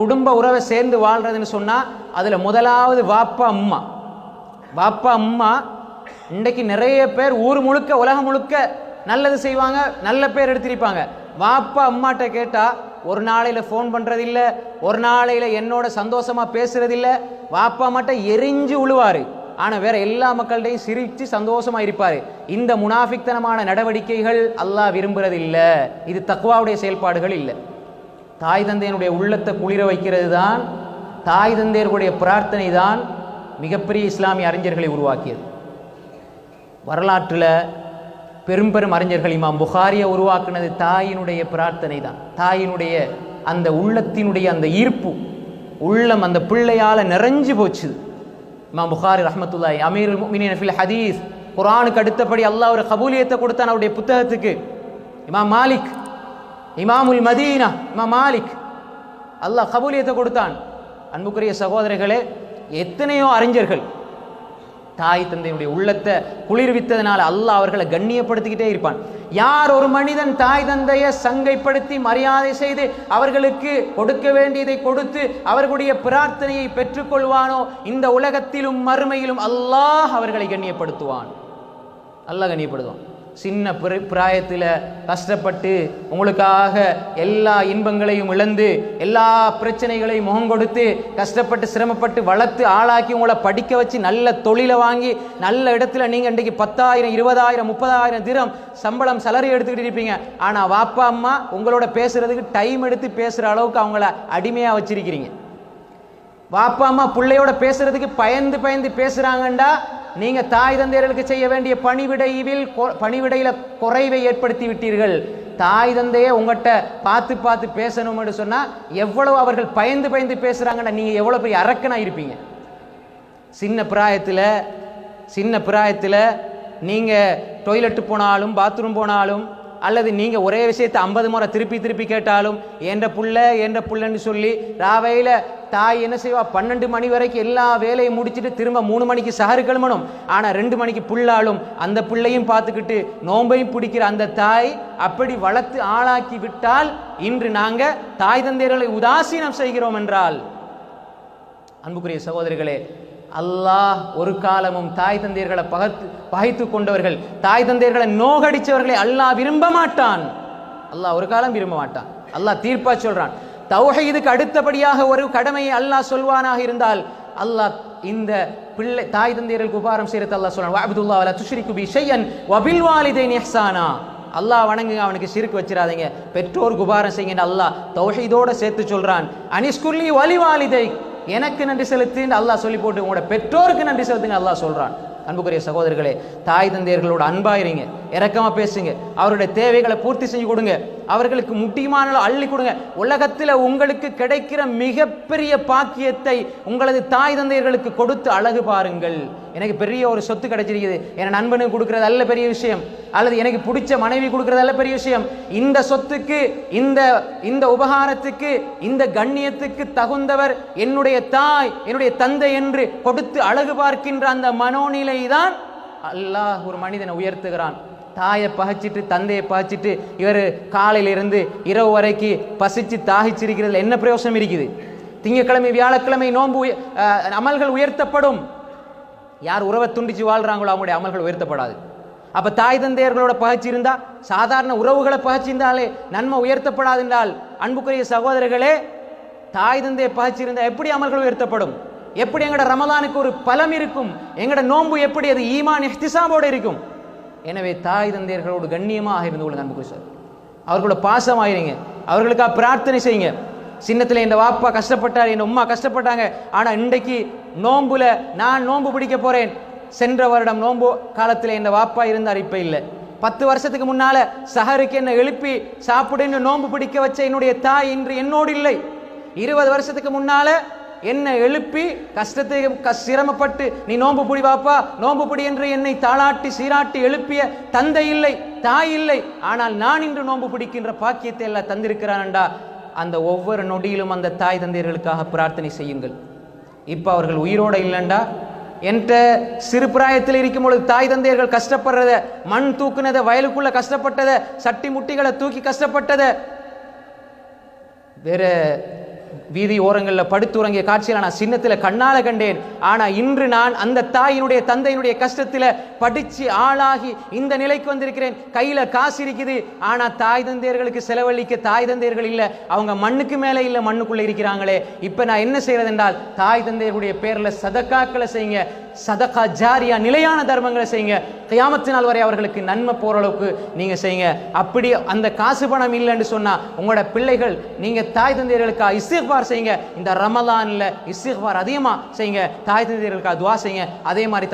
குடும்ப உறவை சேர்ந்து வாழ்றதுன்னு சொன்னா அதுல முதலாவது வாப்பா அம்மா. வாப்பா அம்மா இன்றைக்கு நிறைய பேர் ஊர் முழுக்க உலகம் முழுக்க நல்லது செய்வாங்க, நல்ல பேர் எடுத்திருப்பாங்க. வாப்பா அம்மாட்ட கேட்டா ஒரு நாளையில ஃபோன் பண்றதில்ல, ஒரு நாளையில என்னோட சந்தோஷமா பேசுறதில்ல. வாப்பா அம்மாட்ட எரிஞ்சு உழுவாரு, ஆனா வேற எல்லா மக்கள்கிட்டையும் சிரிச்சு சந்தோஷமா இருப்பாரு. இந்த முனாஃபிக்தனமான நடவடிக்கைகள் அல்லாஹ் விரும்புறதில்ல. இது தக்வாவுடைய செயல்பாடுகள் இல்லை. தாய் தந்தையனுடைய உள்ளத்தை குளிர வைக்கிறது தான், தாய் தந்தையர்களுடைய பிரார்த்தனை தான் மிகப்பெரிய இஸ்லாமிய அறிஞர்களை உருவாக்கியது. வரலாற்றில் பெரும் பெரும் அறிஞர்கள் இமாம் புகாரியை உருவாக்குனது தாயினுடைய பிரார்த்தனை தான். தாயினுடைய அந்த உள்ளத்தினுடைய அந்த ஈர்ப்பு உள்ளம் அந்த பிள்ளையால் நிறைஞ்சு போச்சு. இமாம் புகாரி ரஹ்மத்துல்லாஹி அமீருல் முஃமினீன் ஃபில் ஹதீஸ், குர்ஆனுக்கு அடுத்தபடி அல்லாஹ் ஒரு கபூலியத்தை கொடுத்தான் அவருடைய புத்தகத்துக்கு. இமாம் மாலிக், இமாமுல் மதீனா இமாம் மாலிக், அல்லாஹ் கபூலியத்தை கொடுத்தான். அன்புக்குரிய சகோதரர்களே, எத்தனையோ அறிஞர்கள் தாய் தந்தையுடைய உள்ளத்தை குளிர்வித்ததனால அல்லாஹ் அவர்களை கண்ணியப்படுத்திக்கிட்டே இருப்பான். யார் ஒரு மனிதன் தாய் தந்தையை சங்கைப்படுத்தி மரியாதை செய்து அவர்களுக்கு கொடுக்க வேண்டியதை கொடுத்து அவர்களுடைய பிரார்த்தனையை பெற்றுக்கொள்வானோ இந்த உலகத்திலும் மறுமையிலும் அல்லாஹ் அவர்களை கண்ணியப்படுத்துவான். அல்லாஹ் கண்ணியப்படுத்துவான். சின்ன பிராயத்தில் கஷ்டப்பட்டு உங்களுக்காக எல்லா இன்பங்களையும் இழந்து எல்லா பிரச்சனைகளையும் முகம் கொடுத்து கஷ்டப்பட்டு சிரமப்பட்டு வளர்த்து ஆளாக்கி உங்களை படிக்க வச்சு நல்ல தொழிலை வாங்கி நல்ல இடத்துல நீங்கள் இன்றைக்கு 10,000 20,000 30,000 திரம் சம்பளம் சலரி எடுத்துக்கிட்டு இருப்பீங்க. ஆனால் வாப்பா அம்மா உங்களோட பேசுறதுக்கு டைம் எடுத்து பேசுகிற அளவுக்கு அவங்கள அடிமையாக வச்சிருக்கிறீங்க. வாப்பா அம்மா பிள்ளையோட பேசுறதுக்கு பயந்து பயந்து பேசுகிறாங்கண்டா நீங்க தாய் தந்தையர்களுக்கு செய்ய வேண்டிய பணிவிடையில குறைவை ஏற்படுத்தி விட்டீர்கள். தாய் தந்தையே உங்கள்கிட்ட பார்த்து பார்த்து பேசணும்னு சொன்னா எவ்வளவு அவர்கள் பயந்து பயந்து பேசுறாங்கன்னா நீங்க எவ்வளவு பெரிய அரக்கனா இருப்பீங்க. சின்ன பிராயத்தில் நீங்க டொய்லெட் போனாலும் பாத்ரூம் போனாலும் அல்லது நீங்க ஒரே விஷயத்தை 50 முறை திருப்பி திருப்பி கேட்டாலும் என்ற புள்ளன்னு சொல்லி ராவையில தாய் என்ன செய்வா, 12 மணி வரைக்கும் எல்லா வேலையும் முடிச்சுட்டு திரும்ப 3 மணிக்கு சஹரு கிளம்பணும். ஆனா 2 மணிக்கு புள்ளாலும் அந்த பிள்ளையும் பார்த்துக்கிட்டு நோம்பையும் பிடிக்கிற அந்த தாய் அப்படி வளர்த்து ஆளாக்கி விட்டால் இன்று நாங்க தாய் தந்தையர்களை உதாசீனம் செய்கிறோம் என்றால், அன்புக்குரிய சகோதரிகளே, அல்லாஹ் ஒரு காலமும் தாய் தந்தையர்களை பகைத்து கொண்டவர்கள், தாய் தந்தையர்களை நோகடிச்சவர்களை அல்லாஹ் விரும்ப மாட்டான். அல்லாஹ் ஒரு காலம் விரும்ப மாட்டான். அல்லாஹ் தீர்ப்பா சொல்றான். தௌஹீதுக்கு அடுத்தபடியாக ஒரு கடமையை அல்லாஹ் சொல்வானாக இருந்தால் அல்லாஹ் இந்த பிள்ளை தாய் தந்தையர்களுக்கு உபகாரம் செய்யறது அல்லாஹ் சொல்றான். வஅப்துல்லாஹ் வலா துஷ்ரிகு பி ஷையன் வபில் வாலிதைனி இஹ்சானா. அல்லாஹ் வணங்குங்க, அவனுக்கு ஷிர்க் வச்சிராதீங்க, பெற்றோருக்கு உபகாரம் செய்யுங்க. அல்லாஹ் தௌஹீதோட சேர்த்து சொல்றான். அனிஸ்குல்லி வலி வாலிதை, எனக்கு நன்றி செலுத்துன்னு அல்லாஹ் சொல்லி போட்டு உங்களோட பெற்றோருக்கு நன்றி செலுத்துங்க அல்லாஹ் சொல்றான். அன்புக்குரிய சகோதரர்களே, தாய் தந்தையர்களோட அன்பாயிருங்க, இரக்கமா பேசுங்க, அவருடைய தேவைகளை பூர்த்தி செஞ்சு கொடுங்க, அவர்களுக்கு முக்கியமான அள்ளி கொடுங்க. உலகத்தில் உங்களுக்கு கிடைக்கிற மிகப்பெரிய பாக்கியத்தை உங்களது தாய் தந்தையர்களுக்கு கொடுத்து அழகு பாருங்கள். எனக்கு பெரிய ஒரு சொத்து கிடைச்சிருக்குது, என் நண்பனுக்கு கொடுக்கறது அல்ல பெரிய விஷயம், அல்லது எனக்கு பிடிச்ச மனைவி கொடுக்கறது அல்ல பெரிய விஷயம். இந்த சொத்துக்கு, இந்த உபகாரத்துக்கு, இந்த கண்ணியத்துக்கு தகுந்தவர் என்னுடைய தாய் என்னுடைய தந்தை என்று கொடுத்து அழகு பார்க்கின்ற அந்த மனோநிலை தான் அல்லாஹ் ஒரு மனிதனை உயர்த்துகிறான். தாயை பகைச்சிட்டு தந்தையை பகைச்சிட்டு இவர் காலையிலிருந்து இரவு வரைக்கும் பசிச்சு தாகிச்சிருக்கிறதுல என்ன பிரயோசனம் இருக்குது? திங்கக்கிழமை வியாழக்கிழமை நோன்பு அமல்கள் உயர்த்தப்படும். யார் உறவை துண்டிச்சு வாழ்றாங்களோ அவங்களுடைய அமல்கள் உயர்த்தப்படாது. அப்ப தாய் தந்தையர்களோட பகைச்சி இருந்தா, சாதாரண உறவுகளை பகைச்சிருந்தாலே நன்மை உயர்த்தப்படாது என்றால், அன்புக்குரிய சகோதரர்களே, தாய் தந்தையை பகைச்சி இருந்தா எப்படி அமல்கள் உயர்த்தப்படும்? எப்படி எங்கட ரமலானுக்கு ஒரு பலம் இருக்கும்? எங்கட நோன்பு எப்படி அது ஈமான் இஹ்திசாபோடு இருக்கும்? எனவே தாய் தந்தையர்களோடு கண்ணியமாக இருந்து கொள்ளுங்க. அன்புக்குரிய சார், அவர்களோட பாசமாயிருங்க, அவர்களுக்காக பிரார்த்தனை செய்யுங்க. சின்னத்தில் என் வாப்பா கஷ்டப்பட்டார், என் உம்மா கஷ்டப்பட்டாங்க, ஆனால் இன்றைக்கு நோன்புல நான் நோன்பு பிடிக்க போறேன். சென்ற வருடம் நோன்பு காலத்தில் என் வாப்பா இருந்தார், இப்ப இல்லை. 10 வருஷத்துக்கு முன்னால சஹருக்கு என்ன எழுப்பி சாப்பிடுன்னு நோன்பு பிடிக்க வச்ச என்னுடைய தாய் இன்று என்னோடு இல்லை. 20 வருஷத்துக்கு முன்னால என்ன எழுப்பி கஷ்டத்தை சிரமப்பட்டு நீ நோன்பு பிடி வாப்பா நோன்பு பிடி என்று என்னை தாளாட்டி சீராட்டி எழுப்பிய தந்தை இல்லை, தாய் இல்லை. ஆனால் நான் இன்று நோன்பு பிடிக்கின்ற பாக்கியத்தை எல்லாம் தந்திருக்கிறான்டா. அந்த ஒவ்வொரு நொடியிலும் அந்த தாய் தந்தையர்களுக்காக பிரார்த்தனை செய்யுங்கள். இப்ப அவர்கள் உயிரோட இல்லைண்டா, என்ற சிறு பிராயத்தில் இருக்கும் பொழுது தாய் தந்தையர்கள் கஷ்டப்படுறத, மண் தூக்குனதை, வயலுக்குள்ள கஷ்டப்பட்டதை, சட்டி முட்டிகளை தூக்கி கஷ்டப்பட்டதை, வேற வீதி ஓரங்களில் படுத்துறங்கிய காட்சியில் நான் சின்னத்தில் கண்ணால கண்டேன். ஆனா இன்று நான் அந்த தாயினுடைய தந்தையினுடைய கஷ்டத்தில் படிச்சு ஆளாகி இந்த நிலைக்கு வந்திருக்கிறேன். கையில காசு இருக்குது, ஆனா தாய் தந்தையர்களுக்கு செலவழிக்க தாய் தந்தையர்கள் இல்லை, அவங்க மண்ணுக்கு மேலே இல்லை, மண்ணுக்குள்ள இருக்கிறாங்களே. இப்ப நான் என்ன செய்யறது என்றால், தாய் தந்தையர்களுடைய பேர்ல சதக்காக்களை செய்யுங்க, சதகா ஜாரியா நிலையான தர்மங்களை செய்யுங்க. கியாமத்து நாள் வரை அவர்களுக்கு நன்மை போற அளவுக்கு நீங்க செய்யுங்க. அப்படி அந்த காசு பணம் இல்லைன்னு சொன்னா உங்களோட பிள்ளைகள், நீங்க தாய் தந்தையர்களுக்காக இஸ்திக்பார் செய்யுங்க. இந்த ரமலான்ல இஸ்திக்பார் அதிகமா செய்யுங்க, தாய் தந்தையர்களுக்காக துஆ செய்யுங்க. அதே மாதிரி